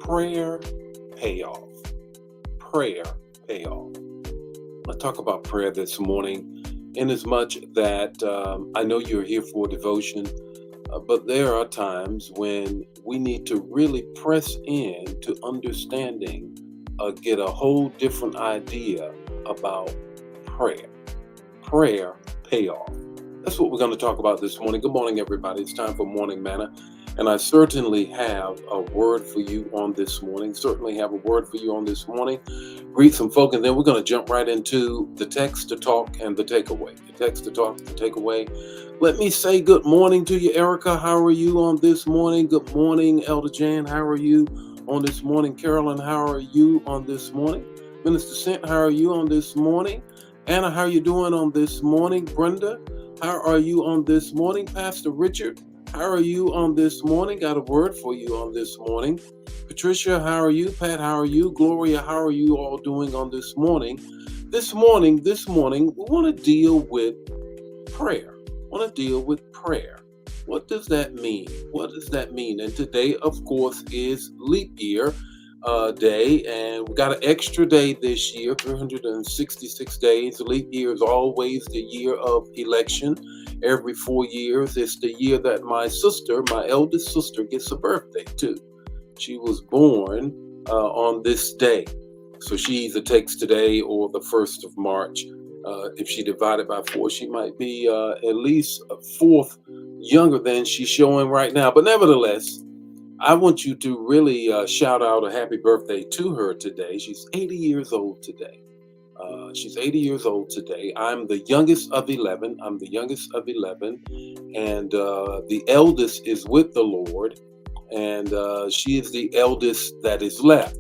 Prayer payoff. Prayer payoff. Let's talk about prayer this morning, in as much that I know you're here for devotion, but there are times when we need to really press in to understanding, get a whole different idea about prayer. Prayer payoff. That's what we're going to talk about this morning. Good morning, everybody. It's time for Morning Manna. And I certainly have a word for you on this morning. Greet some folk, and then we're going to jump right into the text to talk and the takeaway. The text to talk, the takeaway. Let me say good morning to you, Erica. How are you on this morning? Good morning, Elder Jan. How are you on this morning? Carolyn, how are you on this morning? Minister Sent, how are you on this morning? Anna, how are you doing on this morning? Brenda, how are you on this morning? Pastor Richard, how are you on this morning? Got a word for you on this morning. Patricia, how are you? Pat, how are you? Gloria, how are you all doing on this morning? This morning, we want to deal with prayer. What does that mean? And today, of course, is leap year day, and we got an extra day this year, 366 days. Leap year is always the year of election. Every 4 years, it's the year that my eldest sister, gets a birthday too. She was born on this day, so she either takes today or the 1st of March. If she divided by 4, she might be at least a fourth younger than she's showing right now. But nevertheless, I want you to really shout out a happy birthday to her today. She's 80 years old today. I'm the youngest of 11. And the eldest is with the Lord, and she is the eldest that is left.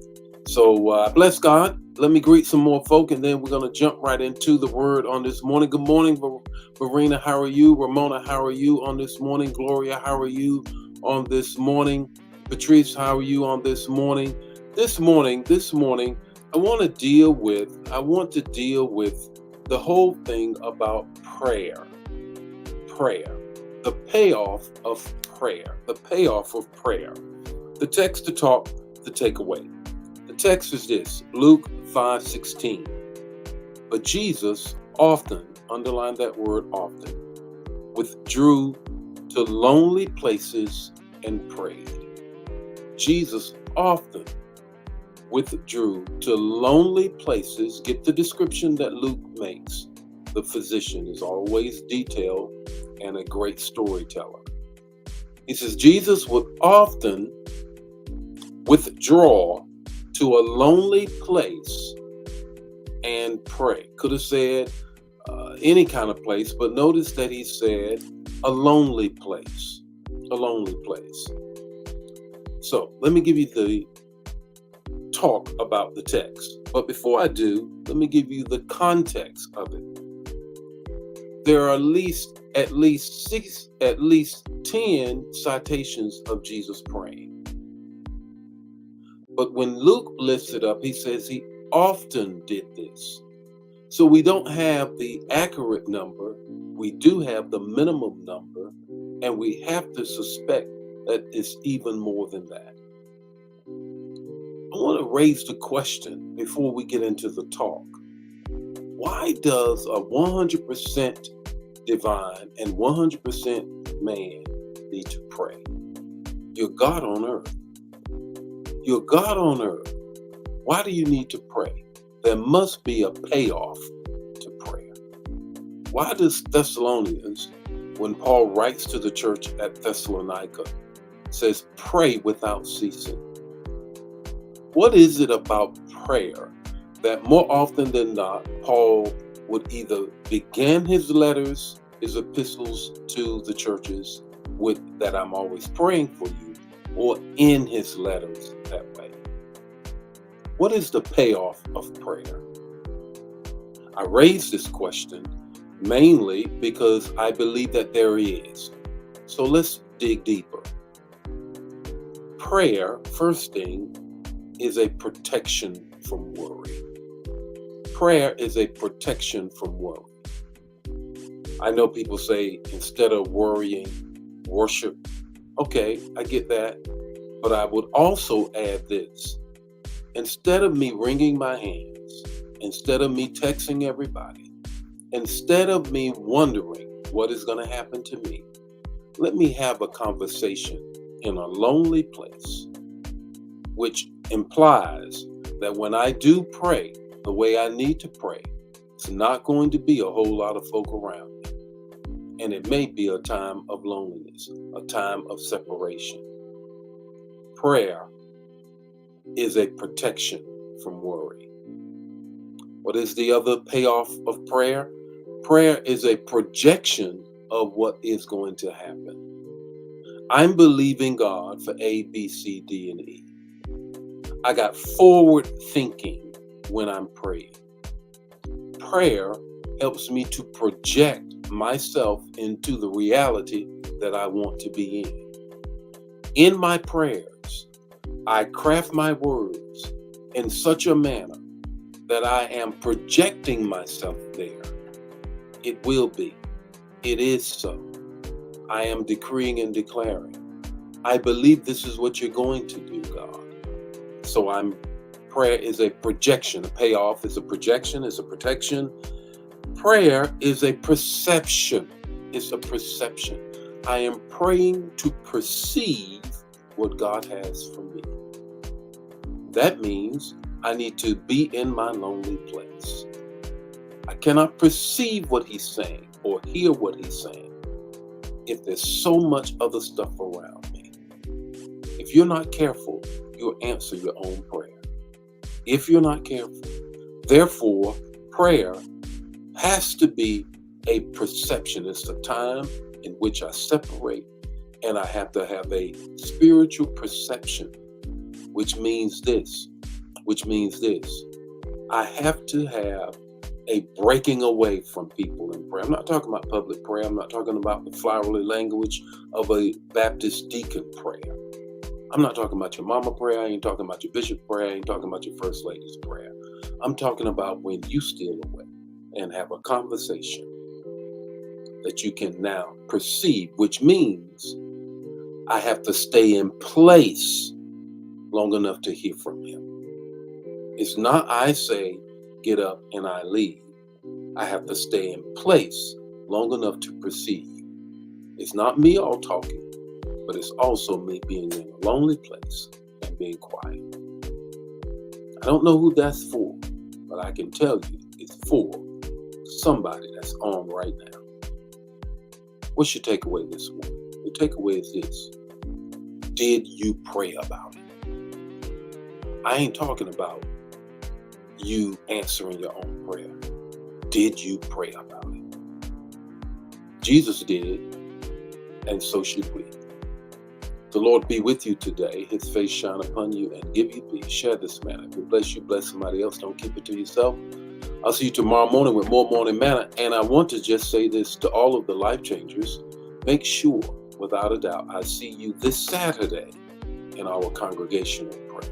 So bless God. Let me greet some more folk, and then we're going to jump right into the word on this morning. Good morning, Verena. How are you? Ramona, how are you on this morning? Gloria, how are you on this morning? Patrice, how are you on this morning? This morning, I want to deal with the whole thing about prayer. The payoff of prayer. The text to talk, the takeaway. The text is this, Luke 5:16. But Jesus often, underline that word often, withdrew to lonely places and prayed. Jesus often withdrew to lonely places. Get the description that Luke makes. The physician is always detailed and a great storyteller. He says Jesus would often withdraw to a lonely place and pray. Could have said any kind of place, but notice that he said a lonely place. So let me give you the talk about the text. But before I do, let me give you the context of it. There are at least 10 citations of Jesus praying. But when Luke lifts it up, he says he often did this. So we don't have the accurate number. We do have the minimum number, and we have to suspect that it's even more than that. I want to raise the question before we get into the talk. Why does a 100% divine and 100% man need to pray? You're God on earth. Why do you need to pray? There must be a payoff to prayer. Why does Thessalonians, when Paul writes to the church at Thessalonica, says pray without ceasing? What is it about prayer that more often than not, Paul would either begin his letters, his epistles to the churches with that I'm always praying for you, or in his letters that way? What is the payoff of prayer? I raise this question mainly because I believe that there is. So let's dig deeper. Prayer, first thing, is a protection from worry. Prayer is a protection from worry. I know people say instead of worrying, worship. Okay, I get that. But I would also add this. Instead of me wringing my hands, instead of me texting everybody, instead of me wondering what is going to happen to me, let me have a conversation in a lonely place, which implies that when I do pray the way I need to pray, it's not going to be a whole lot of folk around me. And it may be a time of loneliness, a time of separation. Prayer is a protection from worry. What is the other payoff of prayer? Prayer is a projection of what is going to happen. I'm believing God for A, B, C, D, and E. I got forward thinking when I'm praying. Prayer helps me to project myself into the reality that I want to be in. In my prayers, I craft my words in such a manner that I am projecting myself there. It will be. It is so. I am decreeing and declaring. I believe this is what you're going to do, God. So prayer is a projection. A payoff is a projection, is a protection. Prayer is a perception. It's a perception. I am praying to perceive what God has for me. That means I need to be in my lonely place. I cannot perceive what he's saying or hear what he's saying if there's so much other stuff around me. If you're not careful, you'll answer your own prayer. If you're not careful. Therefore, prayer has to be a perception. It's a time in which I separate and I have to have a spiritual perception, which means this. I have to have a breaking away from people in prayer. I'm not talking about public prayer. I'm not talking about the flowery language of a Baptist deacon prayer. I'm not talking about your mama prayer. I ain't talking about your bishop prayer. I ain't talking about your first lady's prayer. I'm talking about when you steal away and have a conversation that you can now perceive, which means I have to stay in place long enough to hear from him. It's not I say, get up and I leave. I have to stay in place long enough to perceive. It's not me all talking, but it's also me being in a lonely place and being quiet. I don't know who that's for, but I can tell you it's for somebody that's on right now. What's your takeaway this morning? Your takeaway is this. Did you pray about it? I ain't talking about you answering your own prayer. Did you pray about it? Jesus did, and so should we. The Lord be with you today. His face shine upon you and give you peace. Share this manna. If it bless you, bless somebody else. Don't keep it to yourself. I'll see you tomorrow morning with more Morning Manna. And I want to just say this to all of the life changers. Make sure, without a doubt, I see you this Saturday in our congregational prayer.